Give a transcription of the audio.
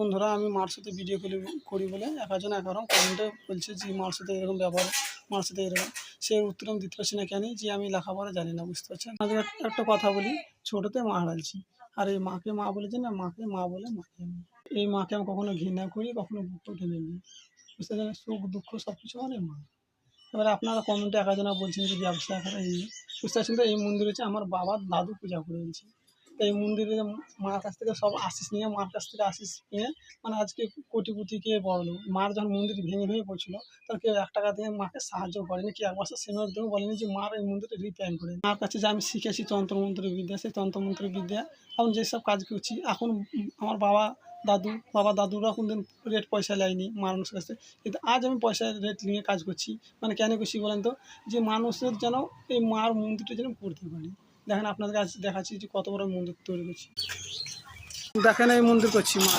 বন্ধুরা আমি মার সাথে ভিডিও করি বলে একজন একরকম কমেন্টে বলছে যে মার সাথে এরকম ব্যবহার, মার সাথে এরকম। সে উত্তর আমি দিতে পারছি না কেন, যে আমি লেখাপড়া জানি না, বুঝতে পারছেন। আমাদের একটা কথা বলি, ছোটোতে মা হারালছি, আর এই মাকে মা বলেছে না, মাকে মা বলে মাকে আমি, এই মাকে আমি কখনো ঘৃণা করি, কখনো বুকে টেনে নিই, বুঝতে পারছেন। সুখ দুঃখ সব কিছু মানে মা। এবারে আপনারা কমেন্টে একজনা বলছেন যে ব্যবসা করে এই, বুঝতে পারছেন তো। এই মন্দির হচ্ছে আমার বাবার দাদু পূজা করে দিয়েছে। তো এই মন্দিরে মার কাছ থেকে সব আশিস নিয়ে, মার কাছ থেকে আশিস নিয়ে, মানে আজকে কোটিপতি কে বড় লোক। মার যখন মন্দির ভেঙে ভেঙে পড়ছিল, তখন কেউ 1 টাকা দিয়ে মাকে সাহায্য করেনি, কি 1 বছর সিমেন্ট দিয়েও বলেনি যে মার এই মন্দিরটা রিপেয়ারিং করে। মার কাছে যে আমি শিখেছি তন্ত্রমন্ত্র বিদ্যা, সেই তন্ত্রমন্ত্র বিদ্যা এখন যেসব কাজ করছি, এখন আমার বাবা দাদুরা কোনদিন রেট পয়সা নেয়নি মানুষের কাছে, কিন্তু আজ আমি পয়সা রেট নিয়ে কাজ করছি। মানে কেন করছি বলেন তো, যে মানুষের যেন এই মার মন্দিরটা যেন করতে পারি। দেখেন আপনাদের কাছে দেখাচ্ছি যে কত বড় মন্দির তৈরি করছি, দেখেন এই মন্দির করছি মা।